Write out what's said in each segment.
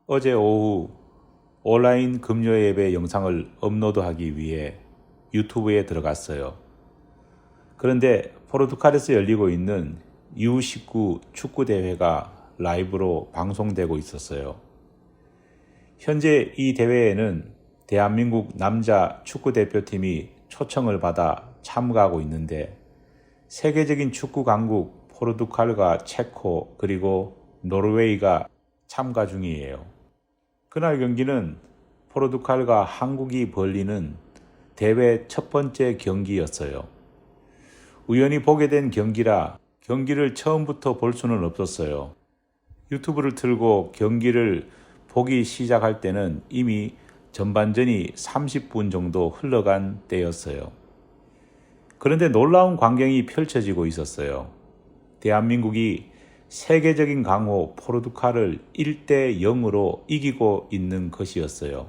어제 오후 온라인 금요 예배 영상을 업로드하기 위해 유튜브에 들어갔어요. 그런데 포르투갈에서 열리고 있는 U19 축구 대회가 라이브로 방송되고 있었어요. 현재 이 대회에는 대한민국 남자 축구 대표팀이 초청을 받아 참가하고 있는데 세계적인 축구 강국 포르투갈과 체코 그리고 노르웨이가 참가 중이에요. 그날 경기는 포르투갈과 한국이 벌이는 대회 첫 번째 경기였어요. 우연히 보게 된 경기라 경기를 처음부터 볼 수는 없었어요. 유튜브를 틀고 경기를 보기 시작할 때는 이미 전반전이 30분 정도 흘러간 때였어요. 그런데 놀라운 광경이 펼쳐지고 있었어요. 대한민국이 세계적인 강호 포르투갈을 1대 0으로 이기고 있는 것이었어요.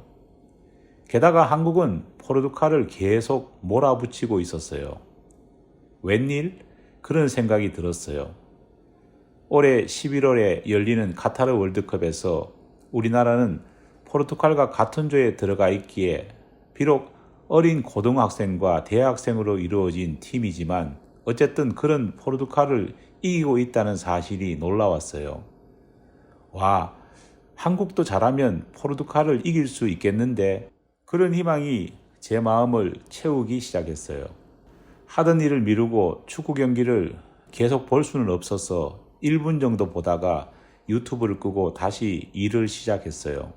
게다가 한국은 포르투갈을 계속 몰아붙이고 있었어요. 웬일? 그런 생각이 들었어요. 올해 11월에 열리는 카타르 월드컵에서 우리나라는 포르투갈과 같은 조에 들어가 있기에 비록 어린 고등학생과 대학생으로 이루어진 팀이지만 어쨌든 그런 포르투갈을 이기고 있다는 사실이 놀라웠어요. 와, 한국도 잘하면 포르투갈을 이길 수 있겠는데 그런 희망이 제 마음을 채우기 시작했어요. 하던 일을 미루고 축구 경기를 계속 볼 수는 없어서 1분 정도 보다가 유튜브를 끄고 다시 일을 시작했어요.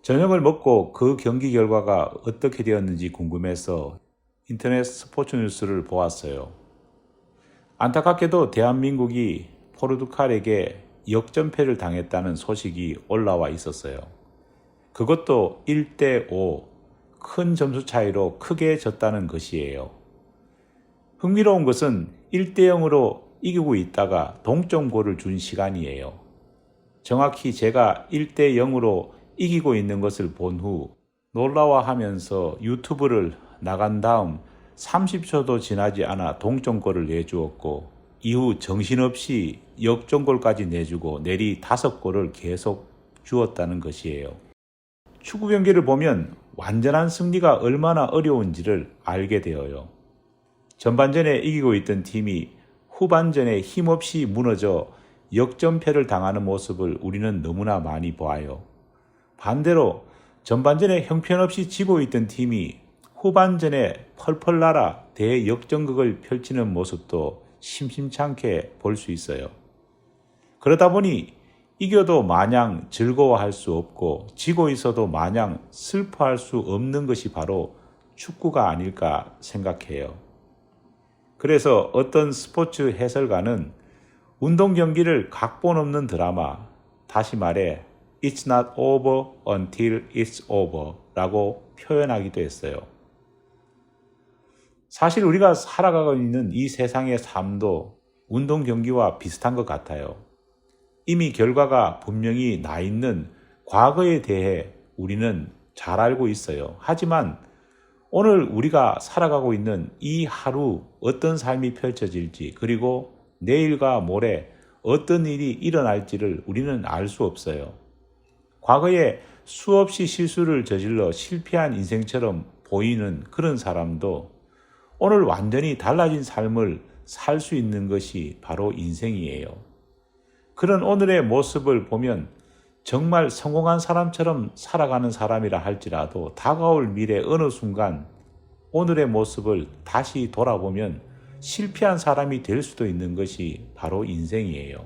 저녁을 먹고 그 경기 결과가 어떻게 되었는지 궁금해서 인터넷 스포츠 뉴스를 보았어요. 안타깝게도 대한민국이 포르투갈에게 역전패를 당했다는 소식이 올라와 있었어요. 그것도 1대5, 큰 점수 차이로 크게 졌다는 것이에요. 흥미로운 것은 1대0으로 이기고 있다가 동점골을 준 시간이에요. 정확히 제가 1대0으로 이기고 있는 것을 본 후 놀라워하면서 유튜브를 나간 다음 30초도 지나지 않아 동점골을 내주었고 이후 정신없이 역전골까지 내주고 내리 5골을 계속 주었다는 것이에요. 축구 경기를 보면 완전한 승리가 얼마나 어려운지를 알게 되어요. 전반전에 이기고 있던 팀이 후반전에 힘없이 무너져 역전패를 당하는 모습을 우리는 너무나 많이 보아요. 반대로 전반전에 형편없이 지고 있던 팀이 후반전에 펄펄 날아 대역전극을 펼치는 모습도 심심찮게 볼 수 있어요. 그러다 보니 이겨도 마냥 즐거워할 수 없고 지고 있어도 마냥 슬퍼할 수 없는 것이 바로 축구가 아닐까 생각해요. 그래서 어떤 스포츠 해설가는 운동 경기를 각본 없는 드라마, 다시 말해 It's not over until it's over 라고 표현하기도 했어요. 사실 우리가 살아가고 있는 이 세상의 삶도 운동 경기와 비슷한 것 같아요. 이미 결과가 분명히 나 있는 과거에 대해 우리는 잘 알고 있어요. 하지만 오늘 우리가 살아가고 있는 이 하루 어떤 삶이 펼쳐질지 그리고 내일과 모레 어떤 일이 일어날지를 우리는 알 수 없어요. 과거에 수없이 실수를 저질러 실패한 인생처럼 보이는 그런 사람도 오늘 완전히 달라진 삶을 살 수 있는 것이 바로 인생이에요. 그런 오늘의 모습을 보면 정말 성공한 사람처럼 살아가는 사람이라 할지라도 다가올 미래 어느 순간 오늘의 모습을 다시 돌아보면 실패한 사람이 될 수도 있는 것이 바로 인생이에요.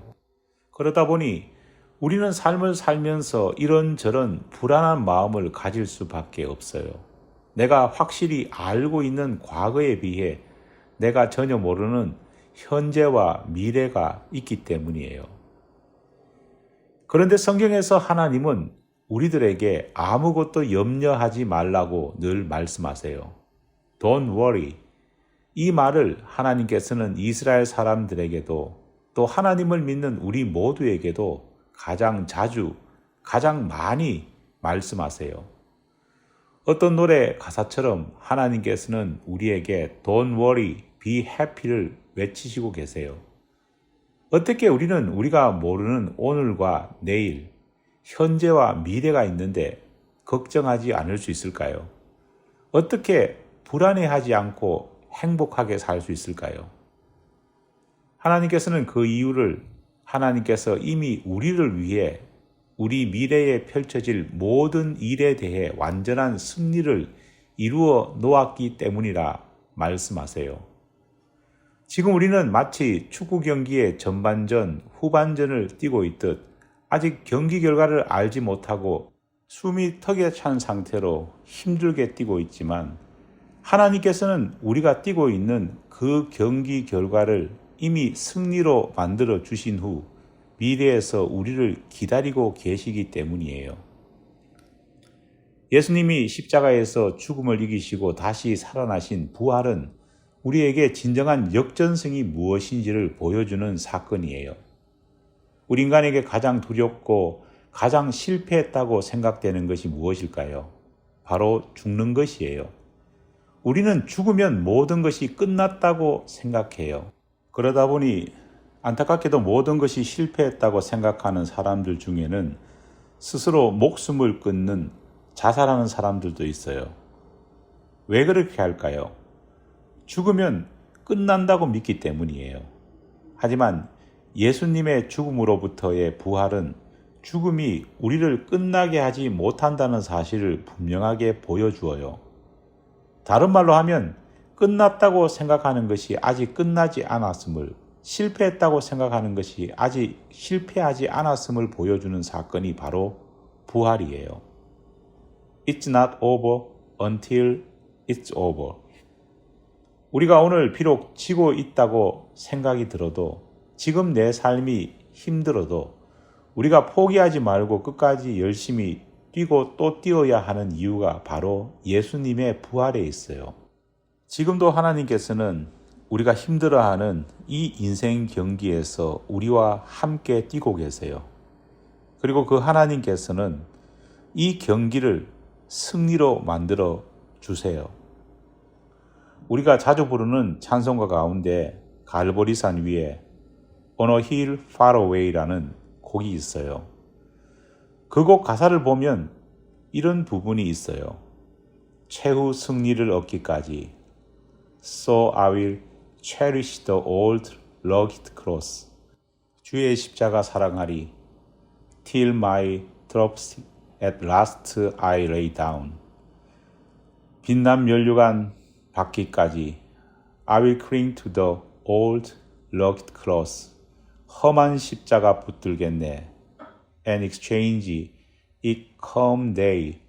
그러다 보니 우리는 삶을 살면서 이런저런 불안한 마음을 가질 수밖에 없어요. 내가 확실히 알고 있는 과거에 비해 내가 전혀 모르는 현재와 미래가 있기 때문이에요. 그런데 성경에서 하나님은 우리들에게 아무것도 염려하지 말라고 늘 말씀하세요. Don't worry. 이 말을 하나님께서는 이스라엘 사람들에게도 또 하나님을 믿는 우리 모두에게도 가장 자주, 가장 많이 말씀하세요. 어떤 노래 가사처럼 하나님께서는 우리에게 Don't worry, be happy를 외치시고 계세요. 어떻게 우리는 우리가 모르는 오늘과 내일, 현재와 미래가 있는데 걱정하지 않을 수 있을까요? 어떻게 불안해하지 않고 행복하게 살 수 있을까요? 하나님께서는 그 이유를 하나님께서 이미 우리를 위해 우리 미래에 펼쳐질 모든 일에 대해 완전한 승리를 이루어 놓았기 때문이라 말씀하세요. 지금 우리는 마치 축구 경기의 전반전, 후반전을 뛰고 있듯 아직 경기 결과를 알지 못하고 숨이 턱에 찬 상태로 힘들게 뛰고 있지만 하나님께서는 우리가 뛰고 있는 그 경기 결과를 이미 승리로 만들어 주신 후 미래에서 우리를 기다리고 계시기 때문이에요. 예수님이 십자가에서 죽음을 이기시고 다시 살아나신 부활은 우리에게 진정한 역전승이 무엇인지를 보여주는 사건이에요. 우리 인간에게 가장 두렵고 가장 실패했다고 생각되는 것이 무엇일까요? 바로 죽는 것이에요. 우리는 죽으면 모든 것이 끝났다고 생각해요. 그러다 보니 안타깝게도 모든 것이 실패했다고 생각하는 사람들 중에는 스스로 목숨을 끊는 자살하는 사람들도 있어요. 왜 그렇게 할까요? 죽으면 끝난다고 믿기 때문이에요. 하지만 예수님의 죽음으로부터의 부활은 죽음이 우리를 끝나게 하지 못한다는 사실을 분명하게 보여주어요. 다른 말로 하면 끝났다고 생각하는 것이 아직 끝나지 않았음을, 실패했다고 생각하는 것이 아직 실패하지 않았음을 보여주는 사건이 바로 부활이에요. It's not over until it's over. 우리가 오늘 비록 지고 있다고 생각이 들어도, 지금 내 삶이 힘들어도 우리가 포기하지 말고 끝까지 열심히 뛰고 또 뛰어야 하는 이유가 바로 예수님의 부활에 있어요. 지금도 하나님께서는 우리가 힘들어하는 이 인생 경기에서 우리와 함께 뛰고 계세요. 그리고 그 하나님께서는 이 경기를 승리로 만들어 주세요. 우리가 자주 부르는 찬송가 가운데 갈보리산 위에 On a Hill Far Away라는 곡이 있어요. 그 곡 가사를 보면 이런 부분이 있어요. 최후 승리를 얻기까지 So I will cherish the old rugged cross. 주의 십자가 사랑하리 Till my drops at last I lay down. 빛난 면류관 받기까지 I will cling to the old rugged cross. 험한 십자가 붙들겠네. And exchange it come day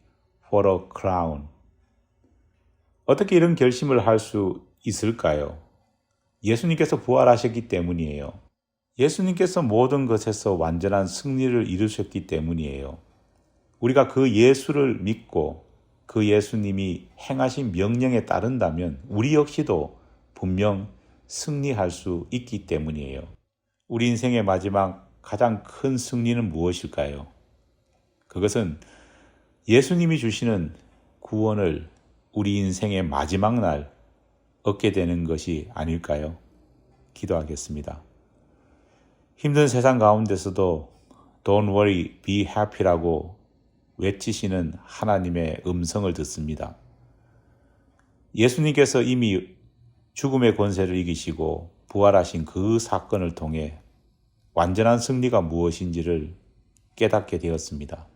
for a crown. 어떻게 이런 결심을 할 수 있을까요? 예수님께서 부활하셨기 때문이에요. 예수님께서 모든 것에서 완전한 승리를 이루셨기 때문이에요. 우리가 그 예수를 믿고 그 예수님이 행하신 명령에 따른다면 우리 역시도 분명 승리할 수 있기 때문이에요. 우리 인생의 마지막 가장 큰 승리는 무엇일까요? 그것은 예수님이 주시는 구원을 우리 인생의 마지막 날 얻게 되는 것이 아닐까요? 기도하겠습니다. 힘든 세상 가운데서도 Don't worry, be happy라고 외치시는 하나님의 음성을 듣습니다. 예수님께서 이미 죽음의 권세를 이기시고 부활하신 그 사건을 통해 완전한 승리가 무엇인지를 깨닫게 되었습니다.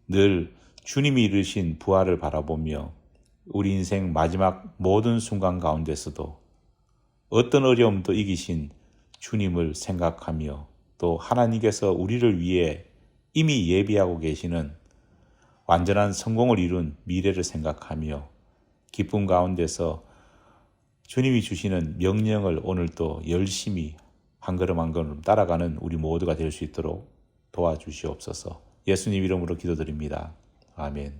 늘 주님이 이루신 부활을 바라보며 우리 인생 마지막 모든 순간 가운데서도 어떤 어려움도 이기신 주님을 생각하며 또 하나님께서 우리를 위해 이미 예비하고 계시는 완전한 성공을 이룬 미래를 생각하며 기쁨 가운데서 주님이 주시는 명령을 오늘도 열심히 한 걸음 한 걸음 따라가는 우리 모두가 될 수 있도록 도와주시옵소서. 예수님 이름으로 기도드립니다. 아멘.